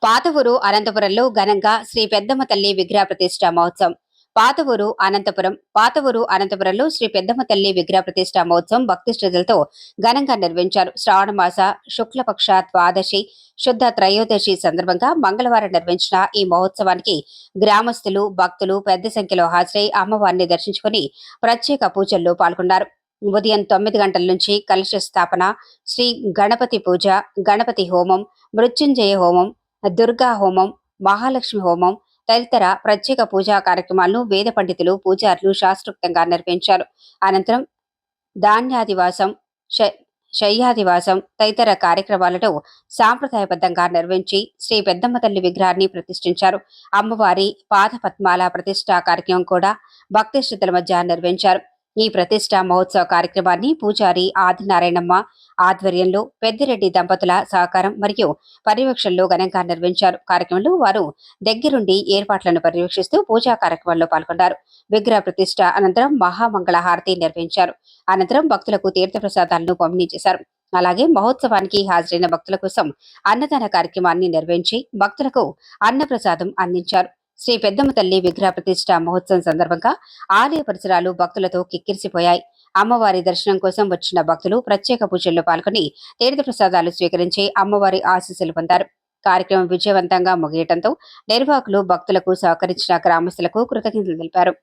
పాతవూరు అనంతపురంలో ఘనంగా శ్రీ పెద్దమ్మ తల్లి విగ్రహ ప్రతిష్ఠ మహోత్సవం. పాతవూరు అనంతపురంలో శ్రీ పెద్దమ్మ తల్లి విగ్రహ ప్రతిష్ఠ మహోత్సవం భక్తి శ్రద్ధలతో ఘనంగా నిర్వహించారు. శ్రావణ మాస శుక్లపక్ష ద్వాదశి శుద్ధ త్రయోదశి సందర్భంగా మంగళవారం నిర్వహించిన ఈ మహోత్సవానికి గ్రామస్తులు భక్తులు పెద్ద సంఖ్యలో హాజరై అమ్మవారిని దర్శించుకుని ప్రత్యేక పూజల్లో పాల్గొన్నారు. ఉదయం 9 గంటల నుంచి కలశ స్థాపన, శ్రీ గణపతి పూజ, గణపతి హోమం, మృత్యుంజయ హోమం, దుర్గా హోమం, మహాలక్ష్మి హోమం తదితర ప్రత్యేక పూజా కార్యక్రమాలను వేద పండితులు పూజారులు శాస్త్రోక్తంగా నిర్వహించారు. అనంతరం ధాన్యాదివాసం, శయ్యాదివాసం తదితర కార్యక్రమాలను సాంప్రదాయబద్ధంగా నిర్వహించి శ్రీ పెద్దమ్మ తల్లి విగ్రహాన్ని ప్రతిష్ఠించారు. అమ్మవారి పాదపద్మాల ప్రతిష్ఠా కార్యక్రమం కూడా భక్తి శ్రద్ధల మధ్య నిర్వహించారు. ఈ ప్రతిష్ఠా మహోత్సవ కార్యక్రమాన్ని పూజారి ఆదినారాయణమ్మ ఆధ్వర్యంలో పెద్దిరెడ్డి దంపతుల సహకారం మరియు పర్యవేక్షణలో ఘనంగా నిర్వహించారు. కార్యక్రమంలో వారు దగ్గరుండి ఏర్పాట్లను పర్యవేక్షిస్తూ పూజా కార్యక్రమంలో పాల్గొన్నారు. విగ్రహ ప్రతిష్ఠ అనంతరం మహామంగళ హారతి నిర్వహించారు. అనంతరం భక్తులకు తీర్థ ప్రసాదాలను పంపిణీ చేశారు. అలాగే మహోత్సవానికి హాజరైన భక్తుల కోసం అన్నదాన కార్యక్రమాన్ని నిర్వహించి భక్తులకు అన్నప్రసాదం అందించారు. శ్రీ పెద్దమ్మ తల్లి విగ్రహ ప్రతిష్ఠ మహోత్సవం సందర్భంగా ఆలయ పరిసరాలు భక్తులతో కిక్కిరిసిపోయాయి. అమ్మవారి దర్శనం కోసం వచ్చిన భక్తులు ప్రత్యేక పూజల్లో పాల్గొని తీర్థ ప్రసాదాలు స్వీకరించి అమ్మవారి ఆశీస్సులు పొందారు. కార్యక్రమం విజయవంతంగా ముగియటంతో నిర్వాహకులు భక్తులకు సహకరించిన గ్రామస్తులకు కృతజ్ఞతలు తెలిపారు.